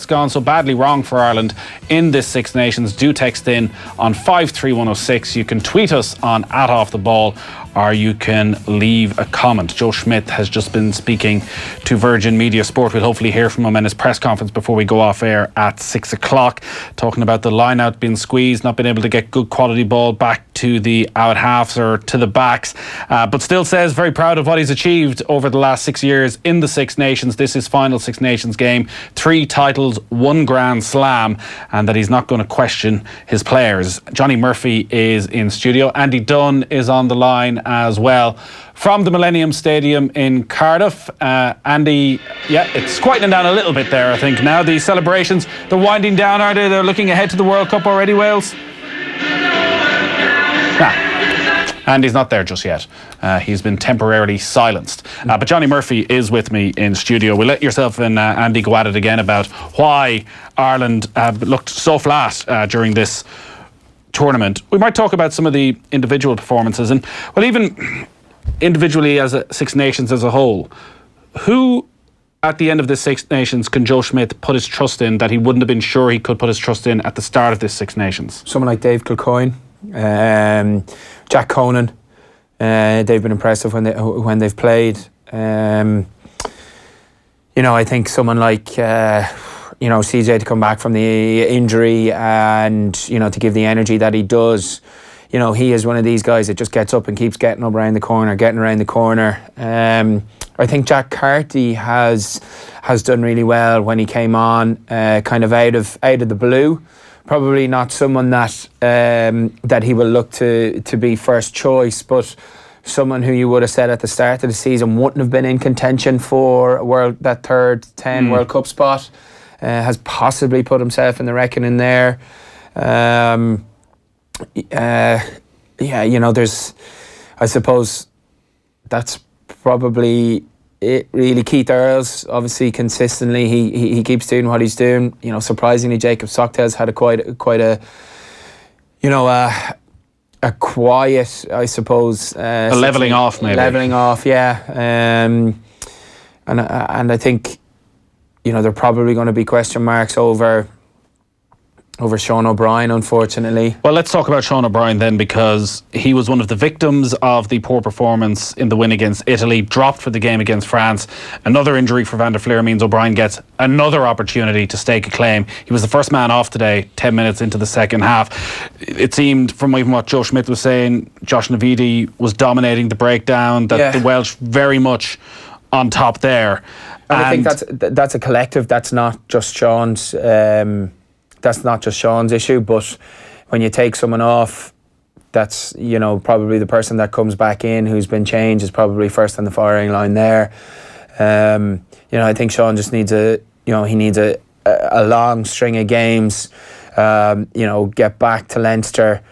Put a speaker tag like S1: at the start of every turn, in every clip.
S1: gone so badly wrong for Ireland in this Six Nations, do text in on 53106. You can tweet us on @offtheball, or you can leave a comment. Joe Schmidt has just been speaking to Virgin Media Sport. We'll hopefully hear from him in his press conference before we go off air at 6 o'clock, talking about the line out being squeezed, not being able to get good quality ball back to the out halves or to the backs, but still says very proud of what he's achieved over the last 6 years in the Six Nations. This is final Six Nations game, 3 titles, 1 Grand Slam, and that he's not going to question his players. Johnny Murphy is in studio. Andy Dunne is on the line as well from the Millennium Stadium in Cardiff. Andy, yeah, it's quietening down a little bit there, I think. Now the celebrations, they're winding down, are they? They're looking ahead to the World Cup already, Wales? Nah, Andy's not there just yet. He's been temporarily silenced. But Johnny Murphy is with me in studio. We'll let yourself and Andy go at it again about why Ireland looked so flat during this tournament. We might talk about some of the individual performances, and well, even individually as a Six Nations as a whole. Who at the end of this Six Nations can Joe Schmidt put his trust in that he wouldn't have been sure he could put his trust in at the start of this Six Nations?
S2: Someone like Dave Kilcoyne, Jack Conan. They've been impressive when they've played. I think someone like CJ to come back from the injury and to give the energy that he does. He is one of these guys that just gets up and keeps getting around the corner. I think Jack Carty has done really well when he came on, kind of out of the blue. Probably not someone that he will look to be first choice, but someone who you would have said at the start of the season wouldn't have been in contention for that third 10 World Cup spot. Has possibly put himself in the reckoning there. There's, I suppose that's probably it really. Keith Earls, obviously consistently he keeps doing what he's doing. Surprisingly, Jacob Socktel's had a quite a quiet, I suppose,
S1: a levelling off, maybe.
S2: Levelling off, yeah. And I think there are probably going to be question marks over Shawn O'Brien, unfortunately.
S1: Well, let's talk about Shawn O'Brien then, because he was one of the victims of the poor performance in the win against Italy, dropped for the game against France. Another injury for Van der Fleer means O'Brien gets another opportunity to stake a claim. He was the first man off today, 10 minutes into the second half. It seemed, from even what Joe Schmidt was saying, Josh Navidi was dominating the breakdown, that the Welsh very much on top there.
S2: And I think that's a collective. That's not just Shawn's. That's not just Shawn's issue. But when you take someone off, that's probably the person that comes back in who's been changed is probably first on the firing line there. I think Shawn just needs a long string of games. Get back to Leinster,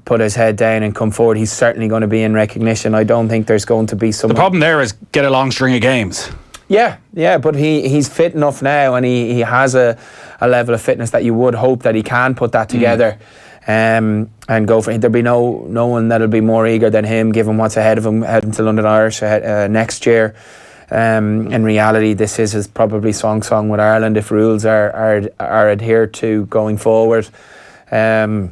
S2: put his head down and come forward. He's certainly going to be in recognition. I don't think there's going to be some.
S1: The problem there is get a long string of games.
S2: Yeah, but he's fit enough now, and he has a level of fitness that you would hope that he can put that together and go for it. There'll be no one that'll be more eager than him, given what's ahead of him, heading to London Irish next year. In reality, this is probably song with Ireland if rules are adhered to going forward. So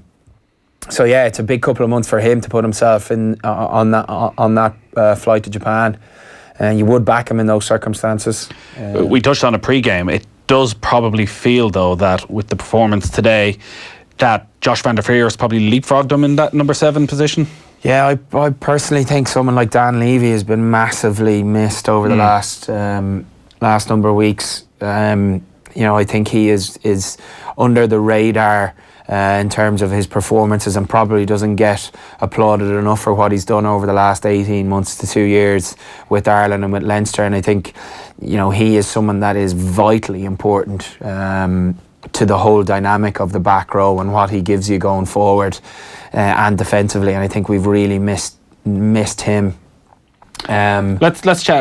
S2: yeah, it's a big couple of months for him to put himself in on that flight to Japan. And you would back him in those circumstances.
S1: We touched on a pre-game. It does probably feel, though, that with the performance today, that Josh Van der Fleer has probably leapfrogged him in that number 7 position. Yeah,
S2: I personally think someone like Dan Levy has been massively missed over the last number of weeks. I think he is under the radar in terms of his performances, and probably doesn't get applauded enough for what he's done over the last 18 months to 2 years with Ireland and with Leinster. And I think he is someone that is vitally important to the whole dynamic of the back row and what he gives you going forward and defensively. And I think we've really missed him.
S1: Let's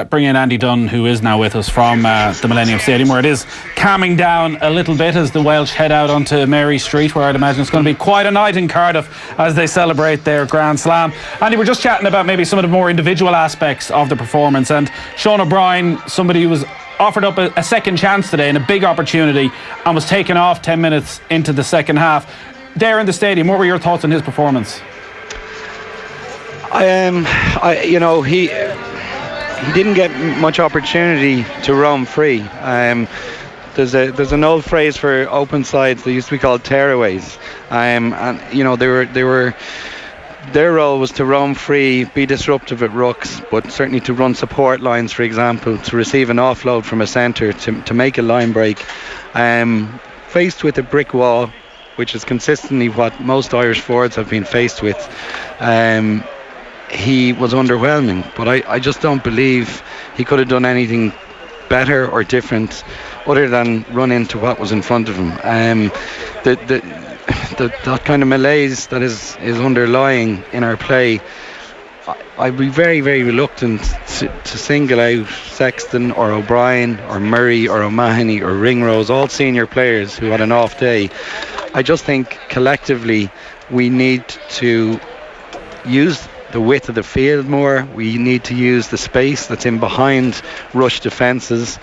S1: bring in Andy Dunne, who is now with us from the Millennium Stadium, where it is calming down a little bit as the Welsh head out onto Mary Street, where I'd imagine it's going to be quite a night in Cardiff as they celebrate their Grand Slam. Andy, we're just chatting about maybe some of the more individual aspects of the performance, and Shawn O'Brien, somebody who was offered up a second chance today and a big opportunity and was taken off 10 minutes into the second half. There in the stadium, what were your thoughts on his performance?
S3: He didn't get much opportunity to roam free. There's an old phrase for open sides. They used to be called tearaways, and their role was to roam free, be disruptive at rucks, but certainly to run support lines, for example, to receive an offload from a centre, to make a line break. Faced with a brick wall, which is consistently what most Irish forwards have been faced with, he was underwhelming. But I just don't believe he could have done anything better or different other than run into what was in front of him. That kind of malaise that is underlying in our play, I'd be very, very reluctant to single out Sexton or O'Brien or Murray or O'Mahony or Ringrose, all senior players who had an off day. I just think collectively we need to use the width of the field more. We need to use the space that's in behind rush defences.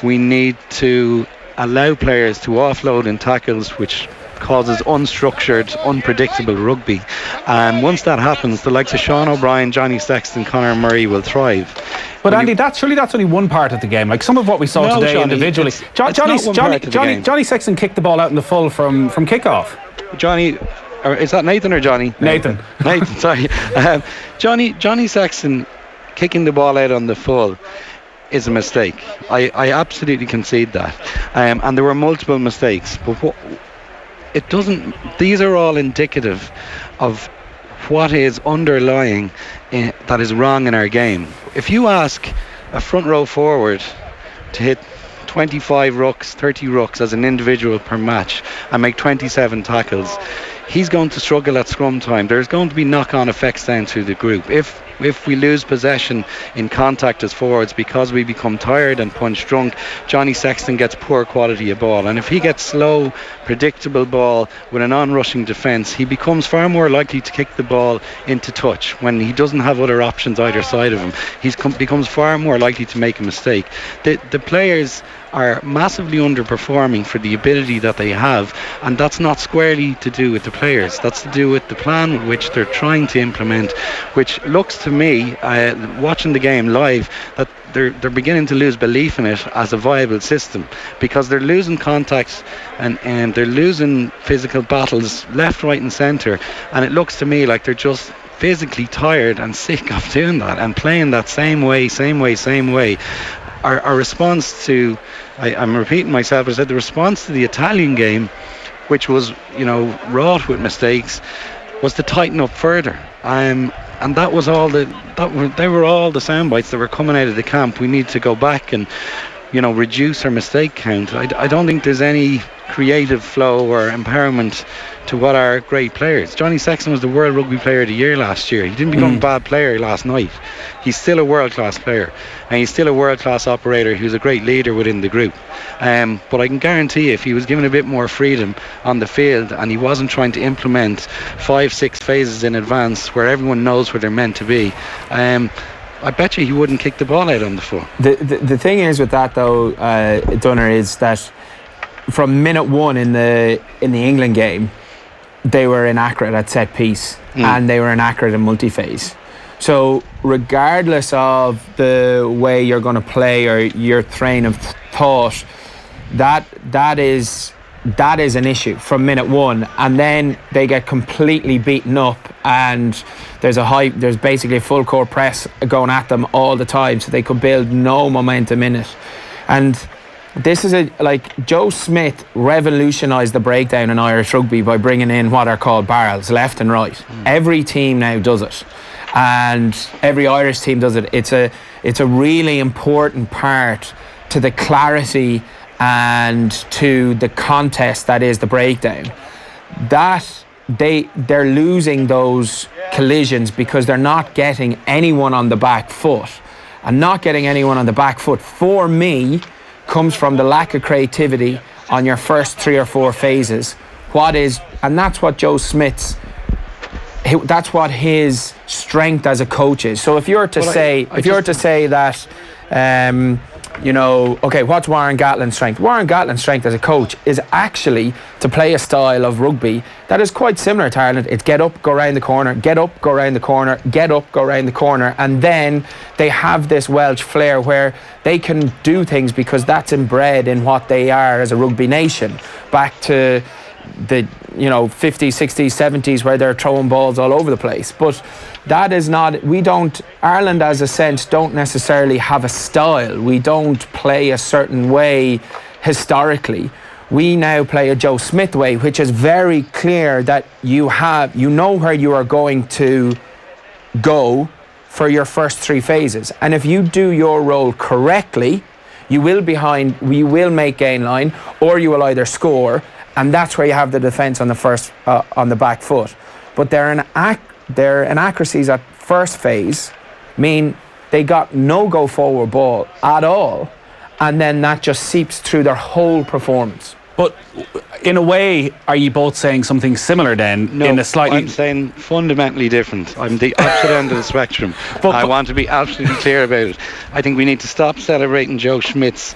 S3: We need to allow players to offload in tackles, which causes unstructured, unpredictable rugby. And once that happens, the likes of Shawn O'Brien, Johnny Sexton, Conor Murray will thrive.
S1: But Andy, that's only one part of the game. Like some of what we saw today
S3: Johnny,
S1: individually. Johnny Sexton kicked the ball out in the full from kickoff.
S3: Johnny, is that Nathan or Johnny?
S1: Nathan,
S3: sorry. Johnny Sexton kicking the ball out on the full is a mistake. I absolutely concede that. And there were multiple mistakes. But these are all indicative of what is underlying that is wrong in our game. If you ask a front row forward to hit 25 rucks, 30 rucks as an individual per match and make 27 tackles, he's going to struggle at scrum time. There's going to be knock-on effects down through the group. If we lose possession in contact as forwards because we become tired and punch drunk, Johnny Sexton gets poor quality of ball. And if he gets slow, predictable ball with an on-rushing defence, he becomes far more likely to kick the ball into touch when he doesn't have other options either side of him. He becomes far more likely to make a mistake. The players are massively underperforming for the ability that they have, and that's not squarely to do with the players. That's to do with the plan which they're trying to implement, which looks to me, watching the game live, that they're beginning to lose belief in it as a viable system, because they're losing contact and they're losing physical battles left, right and centre, and it looks to me like they're just physically tired and sick of doing that and playing that same way. Our response to, I'm repeating myself, I said the response to the Italian game, which was, wrought with mistakes, was to tighten up further. And that was all they were all the sound bites that were coming out of the camp. We need to go back and, reduce our mistake count. I don't think there's any creative flow or empowerment to what are great players. Johnny Sexton was the World Rugby Player of the Year last year. He didn't become a bad player last night. He's still a world-class player, and he's still a world-class operator who's a great leader within the group. But I can guarantee if he was given a bit more freedom on the field and he wasn't trying to implement 5-6 phases in advance where everyone knows where they're meant to be, I bet you he wouldn't kick the ball out on the full.
S2: The thing is with that though, Dunne, is that from minute one in the England game, they were inaccurate at set piece and they were inaccurate in multi-phase. So regardless of the way you're going to play or your train of thought, that is an issue from minute one, and then they get completely beaten up, and there's basically a full court press going at them all the time, so they could build no momentum in it. And this is Joe Schmidt revolutionised the breakdown in Irish rugby by bringing in what are called barrels, left and right. Every team now does it, and every Irish team does it. It's a really important part to the clarity and to the contest that is the breakdown. That they're losing those collisions because they're not getting anyone on the back foot, and not getting anyone on the back foot for me comes from the lack of creativity on your first 3 or 4 phases. And that's what Joe Smith's, that's what his strength as a coach is. So if you were to say that okay, what's Warren Gatlin's strength? Warren Gatlin's strength as a coach is actually to play a style of rugby that is quite similar to Ireland. It's get up, go around the corner, get up, go around the corner, get up, go around the corner, and then they have this Welsh flair where they can do things because that's inbred in what they are as a rugby nation. Back to the 50s, 60s, 70s where they're throwing balls all over the place. But that is not, Ireland as a sense don't necessarily have a style. We don't play a certain way historically. We now play a Joe Schmidt way, which is very clear that you know where you are going to go for your first 3 phases. And if you do your role correctly, you will make gain line, or you will either score, and that's where you have the defence on the back foot. But their inaccuracies at first phase mean they got no go forward ball at all, and then that just seeps through their whole performance.
S1: But in a way, are you both saying something similar then?
S3: No,
S1: in a slightly...
S3: I'm saying fundamentally different. I'm the opposite end of the spectrum. I want to be absolutely clear about it. I think we need to stop celebrating Joe Schmidt's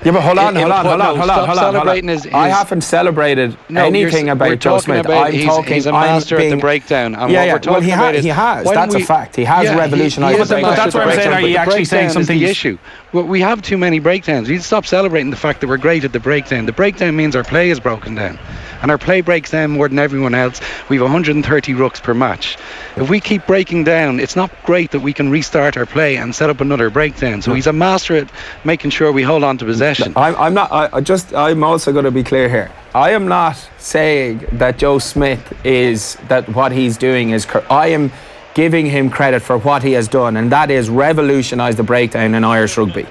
S2: but hold on.
S3: I
S2: haven't celebrated anything about Joe Schmidt.
S3: He's a master at the breakdown. And what we're talking about is...
S2: He has. That's a fact. He has revolutionised the breakdown.
S1: But that's what I'm saying. Are you actually saying something...
S3: The issue. Well, we have too many breakdowns. We need to stop celebrating the fact that we're great at the breakdown. The breakdown means our play is broken down. And our play breaks down more than everyone else. We have 130 rucks per match. If we keep breaking down, it's not great that we can restart our play and set up another breakdown. So he's a master at making sure we hold on to possession.
S2: I'm also going to be clear here. I am not saying that Joe Schmidt that what he's doing is I am giving him credit for what he has done, and that is revolutionise the breakdown in Irish rugby,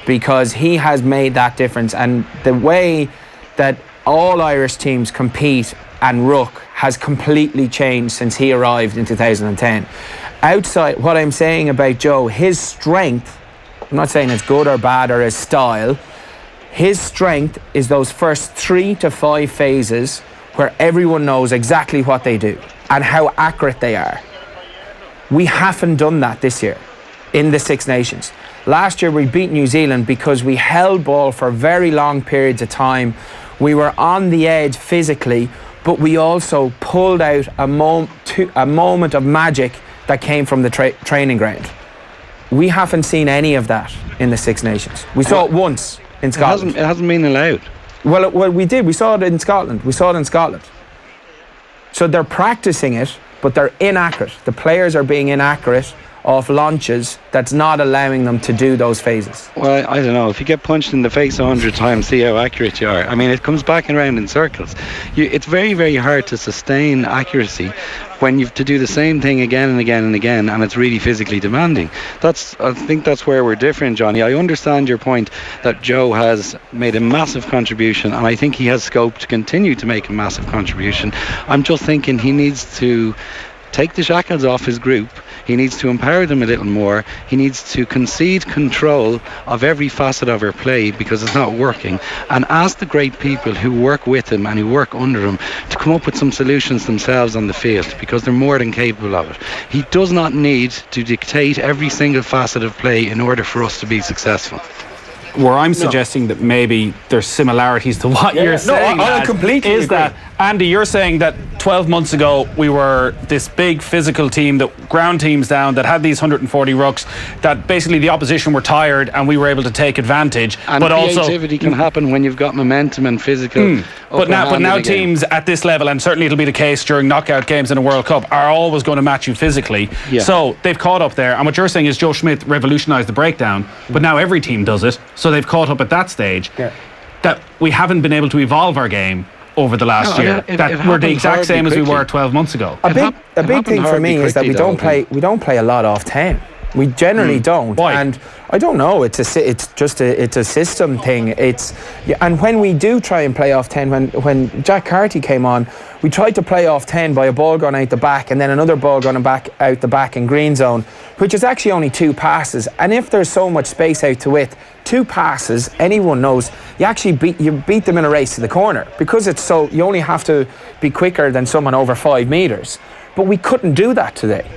S2: because he has made that difference. And the way that all Irish teams compete and ruck has completely changed since he arrived in 2010. Outside what I'm saying about Joe, his strength, I'm not saying it's good or bad or his style, his strength is those first 3 to 5 phases where everyone knows exactly what they do and how accurate they are. We haven't done that this year in the Six Nations. Last year we beat New Zealand because we held ball for very long periods of time. We were on the edge physically, but we also pulled out a moment of magic that came from the training ground. We haven't seen any of that in the Six Nations. We saw it once in Scotland.
S3: It hasn't been allowed.
S2: Well, we did. We saw it in Scotland. So they're practicing it, but they're inaccurate. The players are being inaccurate off launches that's not allowing them to do those phases.
S3: Well, I don't know. If you get punched in the face 100 times, see how accurate you are. I mean, it comes back and around in circles. It's very, very hard to sustain accuracy when you have to do the same thing again and again and again, and it's really physically demanding. I think that's where we're different, Johnny. I understand your point that Joe has made a massive contribution, and I think he has scope to continue to make a massive contribution. I'm just thinking he needs to take the shackles off his group. He needs to empower them a little more. He needs to concede control of every facet of our play because it's not working, and ask the great people who work with him and who work under him to come up with some solutions themselves on the field, because they're more than capable of it. He does not need to dictate every single facet of play in order for us to be successful.
S1: Where I'm suggesting that maybe there's similarities to what you're saying.
S2: I completely agree.
S1: That, Andy, you're saying that 12 months ago we were this big physical team that ground teams down, that had these 140 rucks, that basically the opposition were tired and we were able to take advantage.
S3: And
S1: but
S3: creativity can happen when you've got momentum and physical.
S1: But now teams at this level, and certainly it'll be the case during knockout games in a World Cup, are always going to match you physically. Yeah. So they've caught up there. And what you're saying is Joe Schmidt revolutionised the breakdown, but now every team does it. So they've caught up at that stage. Yeah. That we haven't been able to evolve our game over the last year. That we're the exact same as we were 12 months ago.
S2: A big thing for me is that we don't play a lot off 10. We generally don't.
S1: Why?
S2: And I don't know. It's a system thing. And when we do try and play off 10, when Jack Carty came on, we tried to play off 10 by a ball going out the back and then another ball going out the back in green zone, which is actually only 2 passes. And if there's so much space out to width, 2 passes, anyone knows you actually beat them in a race to the corner, because you only have to be quicker than someone over 5 meters. But we couldn't do that today.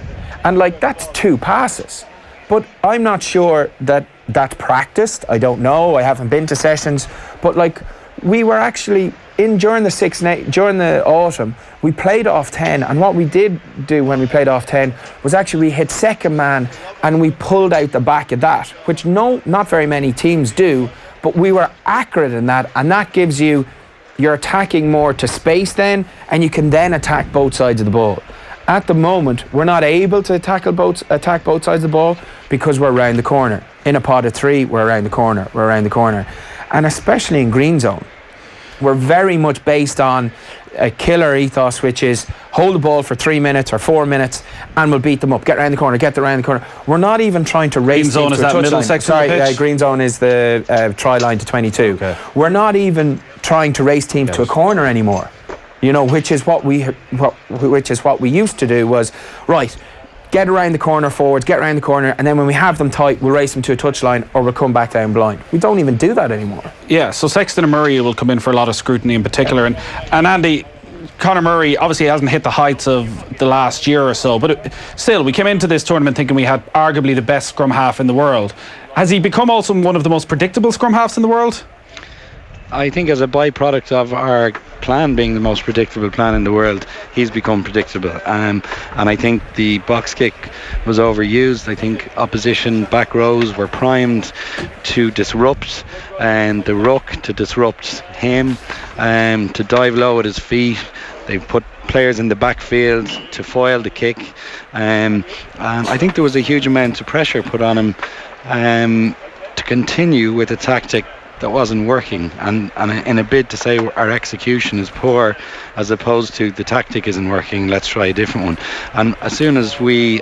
S2: And that's 2 passes. But I'm not sure that that's practiced. I don't know. I haven't been to sessions, but like we were actually during the autumn, we played off 10, and what we did do when we played off 10 was actually we hit second man and we pulled out the back of that, which not very many teams do, but we were accurate in that, and that gives you're attacking more to space then, and you can then attack both sides of the ball. At the moment, we're not able to attack both sides of the ball because we're around the corner. In a pod of 3, we're around the corner. And especially in green zone, we're very much based on a killer ethos, which is hold the ball for 3 minutes or 4 minutes and we'll beat them up. Get around the corner. We're not even trying to race
S1: green zone. Is that middle section?
S2: Sorry, green zone is the try line to 22.
S1: Okay.
S2: We're not even trying to race teams to a corner anymore. Which is what we used to do was, right, get around the corner forwards, get around the corner, and then when we have them tight, we'll race them to a touchline or we'll come back down blind. We don't even do that anymore.
S1: Yeah, so Sexton and Murray will come in for a lot of scrutiny in particular. And Andy, Conor Murray obviously hasn't hit the heights of the last year or so, but still, we came into this tournament thinking we had arguably the best scrum half in the world. Has he become also one of the most predictable scrum halves in the world?
S3: I think as a byproduct of our plan being the most predictable plan in the world, he's become predictable. And I think the box kick was overused. I think opposition back rows were primed to disrupt, and the ruck to disrupt him, to dive low at his feet. They put players in the backfield to foil the kick. And I think there was a huge amount of pressure put on him to continue with a tactic that wasn't working, and in a bid to say our execution is poor as opposed to the tactic isn't working, let's try a different one. And as soon as we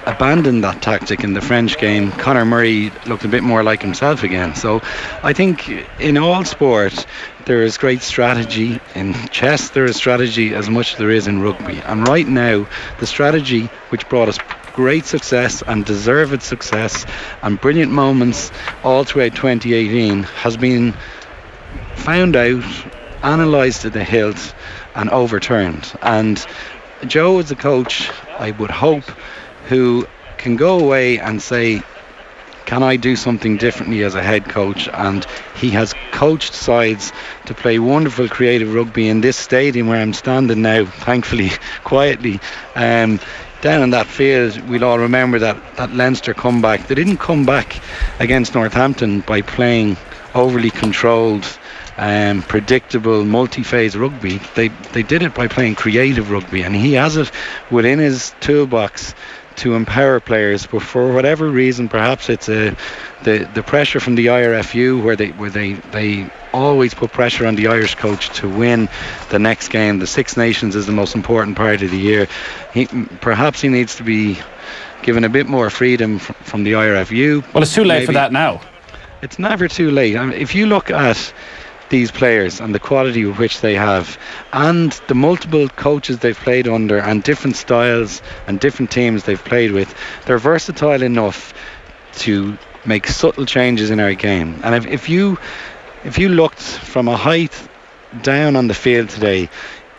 S3: abandoned that tactic in the French game, Conor Murray looked a bit more like himself again. So I think in all sport there is great strategy. In chess there is strategy as much as there is in rugby, and right now the strategy which brought us great success and deserved success and brilliant moments all throughout 2018 has been found out, analysed to the hilt and overturned. And Joe is a coach, I would hope, who can go away and say, can I do something differently as a head coach? And he has coached sides to play wonderful creative rugby in this stadium where I'm standing now, thankfully, quietly. Down in that field, we'll all remember that Leinster comeback. They didn't come back against Northampton by playing overly controlled, predictable, multi-phase rugby. They did it by playing creative rugby, and he has it within his toolbox to empower players. But for whatever reason, perhaps it's the pressure from the IRFU, where they always put pressure on the Irish coach to win the next game. The Six Nations is the most important part of the year. Perhaps he needs to be given a bit more freedom from the IRFU.
S1: Well, it's too late for that now.
S3: It's never too late. I mean, if you look at these players and the quality with which they have, and the multiple coaches they've played under, and different styles and different teams they've played with, they're versatile enough to make subtle changes in our game. And if you looked from a height down on the field today,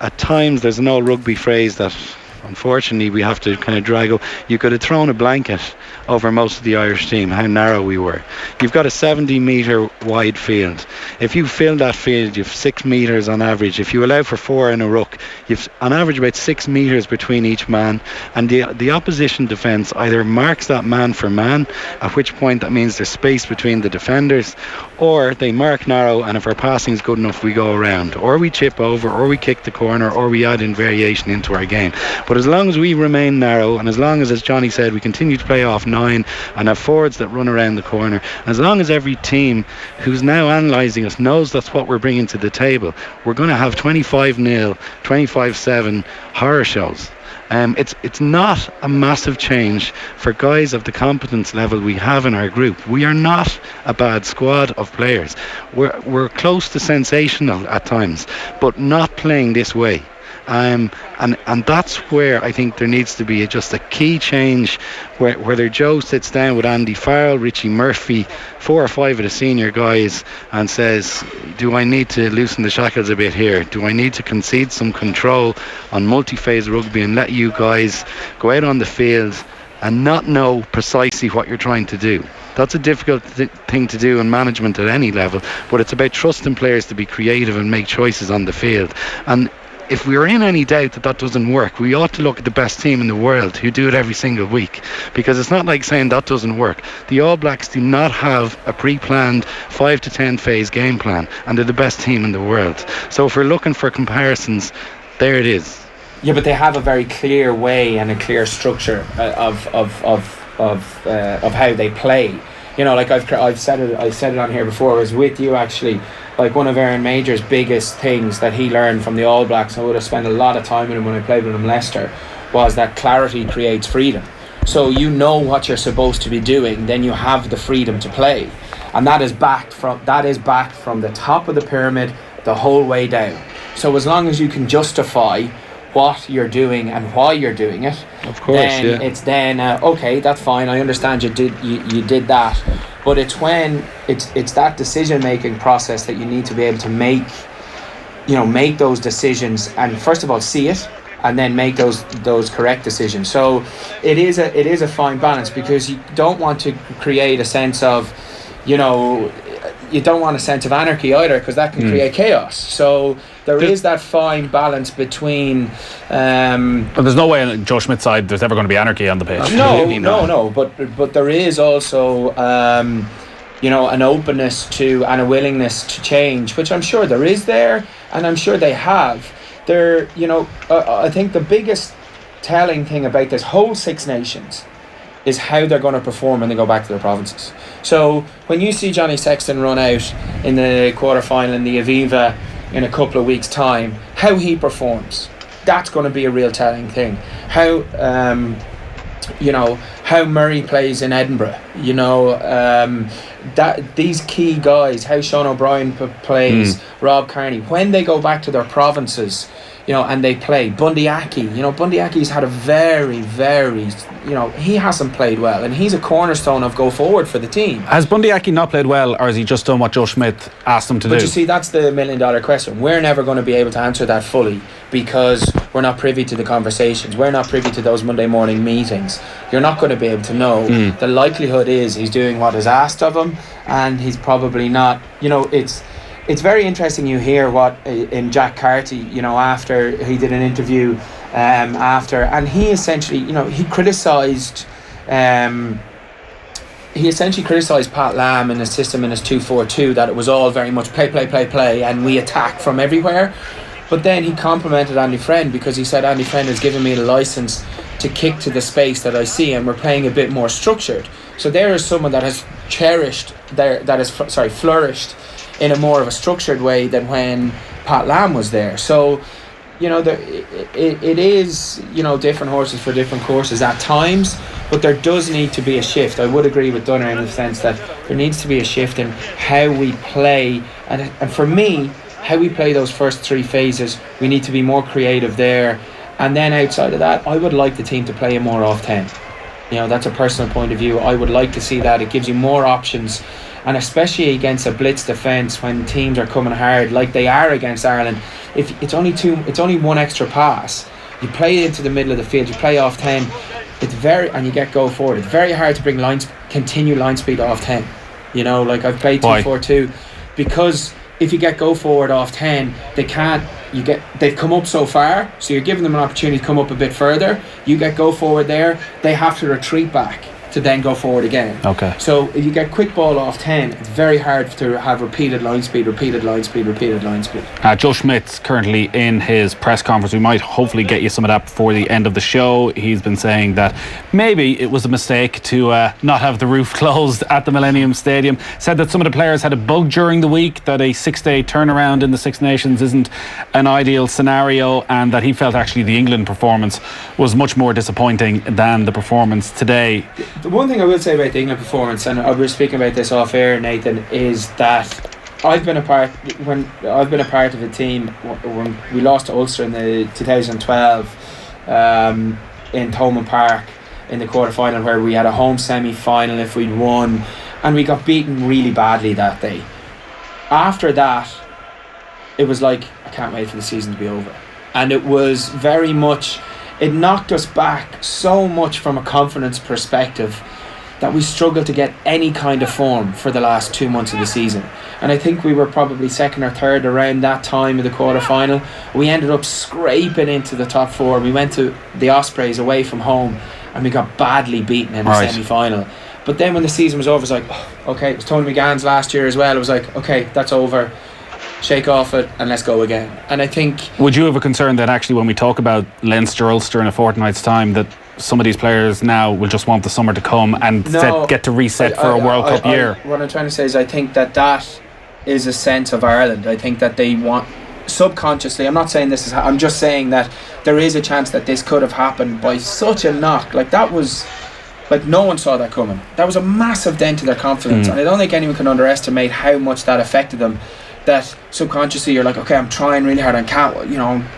S3: at times there's an old rugby phrase that unfortunately we have to kind of drag up. You could have thrown a blanket over most of the Irish team, how narrow we were. You've got a 70 metre wide field. If you fill that field, you've 6 metres on average. If you allow for 4 in a ruck, you've on average about 6 metres between each man, and the opposition defence either marks that man for man, at which point that means there's space between the defenders, or they mark narrow, and if our passing's good enough we go around, or we chip over, or we kick the corner, or we add in variation into our game. But as long as we remain narrow, and as long as Johnny said, we continue to play off 9 and have forwards that run around the corner, and as long as every team who's now analysing us knows that's what we're bringing to the table, we're going to have 25-0, 25-7 horror shows. It's not a massive change for guys of the competence level we have in our group. We are not a bad squad of players. We're close to sensational at times, but not playing this way. And that's where I think there needs to be just a key change, whether Joe sits down with Andy Farrell, Richie Murphy, 4 or 5 of the senior guys, and says, do I need to loosen the shackles a bit here? Do I need to concede some control on multi-phase rugby and let you guys go out on the field and not know precisely what you're trying to do. That's a difficult thing to do in management at any level, but it's about trusting players to be creative and make choices on the field. And if we're in any doubt that doesn't work, we ought to look at the best team in the world who do it every single week, because it's not like saying that doesn't work. The All Blacks do not have a pre-planned 5 to 10 phase game plan, and they're the best team in the world. So if we're looking for comparisons, there it is.
S2: Yeah, but they have a very clear way and a clear structure of how they play. You know, like I've said it on here before. I was with you actually. Like, one of Aaron Major's biggest things that he learned from the All Blacks, I would have spent a lot of time with him when I played with him Leicester, was that clarity creates freedom. So you know what you're supposed to be doing, then you have the freedom to play, and that is backed from the top of the pyramid the whole way down. So as long as you can justify what you're doing and why you're doing it,
S3: of course,
S2: then it's okay, that's fine, I understand you did that. But it's when it's that decision making process that you need to be able to make those decisions, and first of all see it, and then make those correct decisions. So it is a fine balance, because you don't want to create a sense of, you don't want a sense of anarchy either, because that can create chaos. So there is that fine balance between.
S1: But there's no way on Joe Schmidt's side there's ever going to be anarchy on the pitch.
S2: No. But there is also an openness to and a willingness to change, which I'm sure there is there, and I'm sure they have. I think the biggest telling thing about this whole Six Nations is how they're going to perform when they go back to their provinces. So when you see Johnny Sexton run out in the quarter-final in the Aviva in a couple of weeks' time, how he performs, that's going to be a real telling thing. How Murray plays in Edinburgh, that these key guys, how Shawn O'Brien plays, Rob Kearney, when they go back to their provinces, and they play. Bundyaki's had a very, very, he hasn't played well, and he's a cornerstone of go forward for the team.
S1: Has Bundyaki not played well, or has he just done what Joe Schmidt asked him to do?
S2: But you see, that's the $1 million question. We're never going to be able to answer that fully, because we're not privy to the conversations. We're not privy to those Monday morning meetings. You're not going to be able to know. The likelihood is he's doing what is asked of him, and he's probably not. It's very interesting. You hear what in Jack Carty, after he did an interview and he essentially, he criticised Pat Lam and his system in his 2-4-2, that it was all very much play, and we attack from everywhere. But then he complimented Andy Friend, because he said Andy Friend has given me the licence to kick to the space that I see, and we're playing a bit more structured. So there is someone that has flourished in a more of a structured way than when Pat Lam was there. So, it is, different horses for different courses at times, but there does need to be a shift. I would agree with Dunne in the sense that there needs to be a shift in how we play, and for me, how we play those first three phases. We need to be more creative there, and then outside of that, I would like the team to play a more off 10. That's a personal point of view. I would like to see that. It gives you more options, and especially against a blitz defence, when teams are coming hard like they are against Ireland. If it's only one extra pass, you play it into the middle of the field, you play off 10, and you get go forward. It's very hard to bring continue line speed off 10. Like I've played 2-4-2, because if you get go forward off 10, they've come up so far, so you're giving them an opportunity to come up a bit further. You get go forward there, they have to retreat back to then go forward again.
S1: Okay.
S2: So if you get quick ball off 10, it's very hard to have repeated line speed.
S1: Joe Schmidt's currently in his press conference. We might hopefully get you some of that before the end of the show. He's been saying that maybe it was a mistake to not have the roof closed at the Millennium Stadium. Said that some of the players had a bug during the week, that a 6-day turnaround in the Six Nations isn't an ideal scenario, and that he felt actually the England performance was much more disappointing than the performance today.
S2: The one thing I will say about the England performance, and I was speaking about this off air, Nathan, is that I've been a part of a team when we lost to Ulster in the 2012 in Thomond Park in the quarter-final, where we had a home semi-final if we'd won, and we got beaten really badly that day. After that, it was like, I can't wait for the season to be over. And it was very much it knocked us back so much from a confidence perspective that we struggled to get any kind of form for the last 2 months of the season. And I think we were probably second or third around that time of the quarter-final. We ended up scraping into the top 4. We went to the Ospreys away from home and we got badly beaten in the semi-final. But then when the season was over, it was like, oh, okay, it was Tony McGann's last year as well. It was like, okay, that's over. Shake off it and let's go again. And I think...
S1: Would you have a concern that actually when we talk about Leinster, Ulster in a fortnight's time, that some of these players now will just want the summer to come and get to reset for a World Cup year?
S2: What I'm trying to say is I think that is a sense of Ireland. I think that they want, subconsciously, I'm not saying this is, I'm just saying that there is a chance that this could have happened by such a knock. Like that was... Like no one saw that coming. That was a massive dent to their confidence, and I don't think anyone can underestimate how much that affected them. That subconsciously you're like, okay, I'm trying really hard, I'm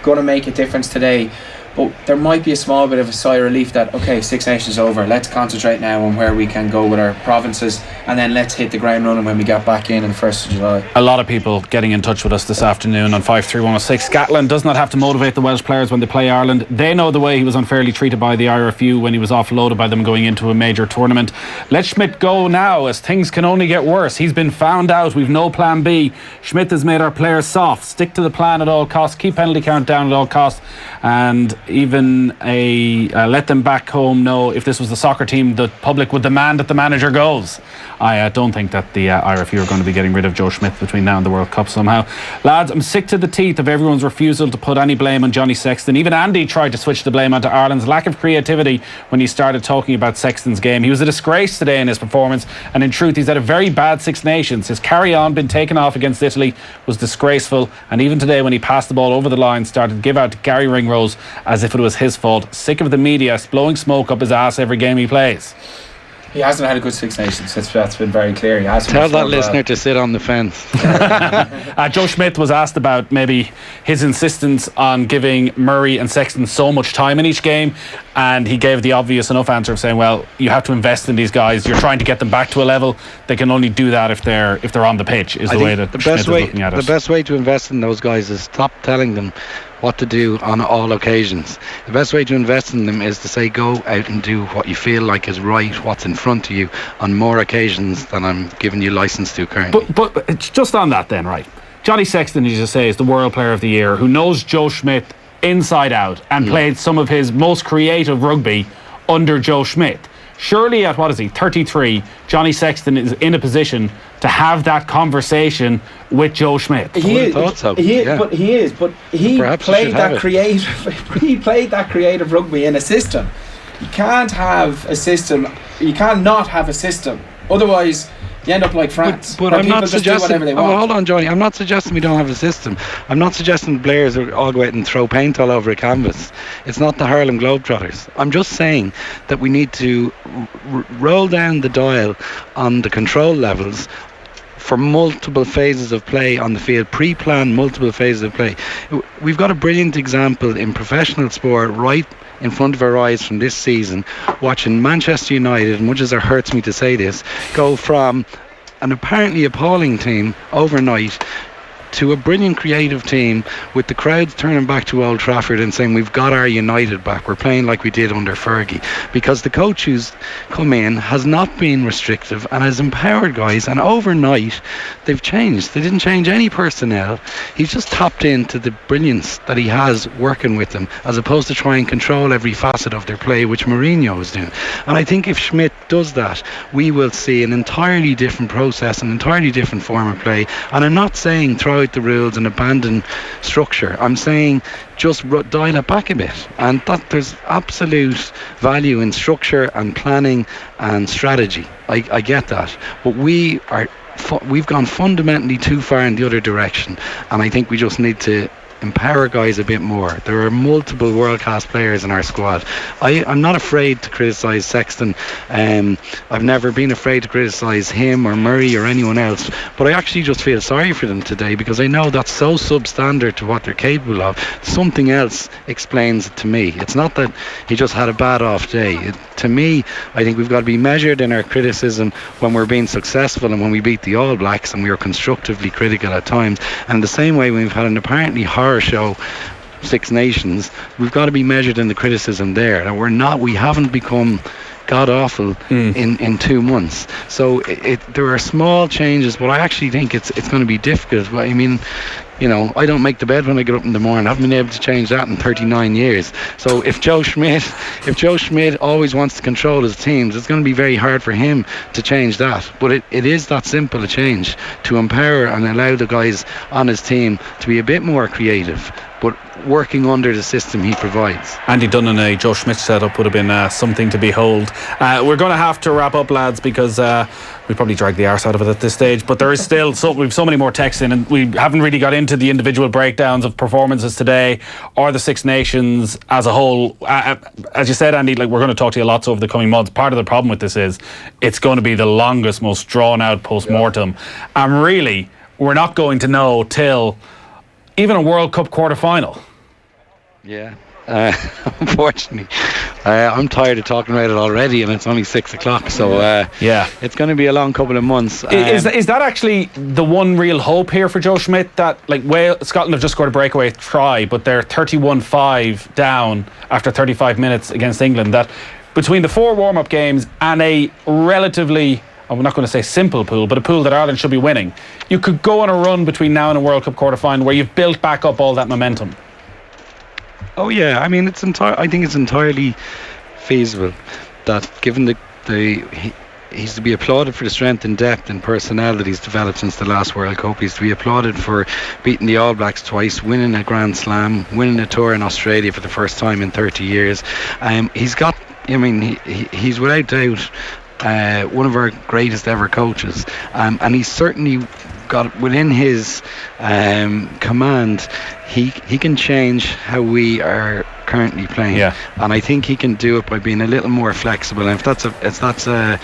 S2: going to make a difference today. But there might be a small bit of a sigh of relief that, okay, Six Nations over, let's concentrate now on where we can go with our provinces, and then let's hit the ground running when we get back in the 1st of July.
S1: A lot of people getting in touch with us this afternoon on 53106. Gatland does not have to motivate the Welsh players when they play Ireland. They know the way he was unfairly treated by the IRFU when he was offloaded by them going into a major tournament. Let Schmidt go now, as things can only get worse. He's been found out. We've no plan B. Schmidt has made our players soft. Stick to the plan at all costs. Keep penalty count down at all costs. And even let them back home know if this was the soccer team, the public would demand that the manager goes. I don't think that the IRFU are going to be getting rid of Joe Schmidt between now and the World Cup somehow. Lads, I'm sick to the teeth of everyone's refusal to put any blame on Johnny Sexton. Even Andy tried to switch the blame onto Ireland's lack of creativity when he started talking about Sexton's game. He was a disgrace today in his performance, and in truth he's had a very bad Six Nations. His carry-on being taken off against Italy was disgraceful, and even today when he passed the ball over the line started to give out to Gary Ringrose as if it was his fault. Sick of the media blowing smoke up his ass every game he plays.
S2: He hasn't had a good Six Nations. That's been very clear. He hasn't.
S3: Tell that listener to sit on the fence.
S1: Joe Schmidt was asked about maybe his insistence on giving Murray and Sexton so much time in each game, and he gave the obvious enough answer of saying, well, you have to invest in these guys. You're trying to get them back to a level. They can only do that if they're on the pitch, is the way that Schmidt is looking at it.
S3: The best way to invest in those guys is stop telling them what to do on all occasions. The best way to invest in them is to say, go out and do what you feel like is right, what's in front of you, on more occasions than I'm giving you license to currently.
S1: But it's just on that then, right? Johnny Sexton, as you say, is the World Player of the Year, who knows Joe Schmidt inside out and played some of his most creative rugby under Joe Schmidt. Surely at, 33, Johnny Sexton is in a position to have that conversation with Joe Schmidt.
S2: He is, but he played that creative rugby in a system. You can't have a system. You can't not have a system. Otherwise, you end up like France.
S3: But I'm not suggesting. Hold on, Johnny. I'm not suggesting we don't have a system. I'm not suggesting players are all go out and throw paint all over a canvas. It's not the Harlem Globetrotters. I'm just saying that we need to roll down the dial on the control levels for multiple phases of play on the field, pre-plan multiple phases of play. We've got a brilliant example in professional sport right in front of our eyes from this season, watching Manchester United, much as it hurts me to say this, go from an apparently appalling team overnight to a brilliant creative team, with the crowds turning back to Old Trafford and saying, we've got our United back, we're playing like we did under Fergie, because the coach who's come in has not been restrictive and has empowered guys, and overnight they've changed. They didn't change any personnel. He's just tapped into the brilliance that he has working with them, as opposed to try and control every facet of their play, which Mourinho is doing. And I think if Schmidt does that, we will see an entirely different process, an entirely different form of play. And I'm not saying throw out the rules and abandon structure. I'm saying just dial it back a bit, and that there's absolute value in structure and planning and strategy. I get that, but we've gone fundamentally too far in the other direction, and I think we just need to empower guys a bit more. There are multiple world-class players in our squad. I'm not afraid to criticise Sexton. I've never been afraid to criticise him or Murray or anyone else, but I actually just feel sorry for them today, because I know that's so substandard to what they're capable of. Something else explains it to me. It's not that he just had a bad off day. To me, I think we've got to be measured in our criticism when we're being successful, and when we beat the All Blacks and we are constructively critical at times, and the same way we've had an apparently horror show Six Nations, we've got to be measured in the criticism there. And we haven't become god awful in 2 months. So there are small changes, but I actually think it's going to be difficult. I mean, I don't make the bed when I get up in the morning. I haven't been able to change that in 39 years. So if Joe Schmidt always wants to control his teams, it's going to be very hard for him to change that. But it is that simple a change, to empower and allow the guys on his team to be a bit more creative, but working under the system he provides.
S1: Andy Dunne and a Joe Schmidt setup would have been something to behold. We're going to have to wrap up, lads, because we probably dragged the arse out of it at this stage, but there is still we've so many more texts in, and we haven't really got into the individual breakdowns of performances today or the Six Nations as a whole. As you said, Andy, we're going to talk to you lots over the coming months. Part of the problem with this is it's going to be the longest, most drawn out post-mortem, and really we're not going to know till even a World Cup quarter-final.
S3: Yeah, unfortunately. I'm tired of talking about it already, and it's only 6 o'clock, so it's going to be a long couple of months.
S1: Is that actually the one real hope here for Joe Schmidt, that Scotland have just scored a breakaway try, but they're 31-5 down after 35 minutes against England, that between the 4 warm-up games and a relatively, I'm not going to say simple pool, but a pool that Ireland should be winning, you could go on a run between now and a World Cup quarter-final where you've built back up all that momentum?
S3: Oh yeah, I mean, I think it's entirely feasible that, given he's to be applauded for the strength and depth and personality he's developed since the last World Cup. He's to be applauded for beating the All Blacks twice, winning a Grand Slam, winning a tour in Australia for the first time in 30 years. He's without doubt one of our greatest ever coaches, and he's certainly got within his command, he can change how we are currently playing, and I think he can do it by being a little more flexible. And if that's a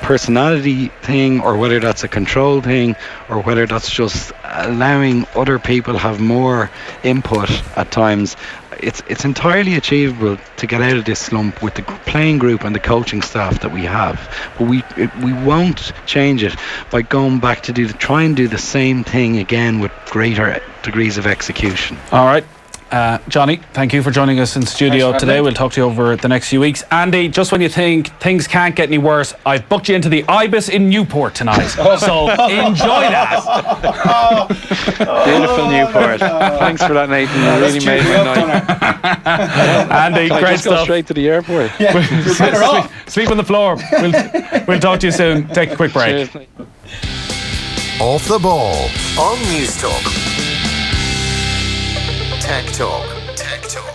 S3: personality thing, or whether that's a control thing, or whether that's just allowing other people have more input at times, it's entirely achievable to get out of this slump with the playing group and the coaching staff that we have. But we won't change it by going back to try and do the same thing again with greater degrees of execution.
S1: All right. Johnny, thank you for joining us in studio today. We'll talk to you over the next few weeks. Andy, just when you think things can't get any worse, I've booked you into the Ibis in Newport tonight. So enjoy that.
S3: Beautiful Newport. Thanks for that, Nathan. You really made my night.
S1: Andy,
S3: Can I
S1: great
S3: just
S1: stuff.
S3: Go straight to the airport.
S1: Yeah, sleep on the floor. We'll talk to you soon. Take a quick break.
S3: Cheers.
S4: Off the ball on News Talk. Tech Talk.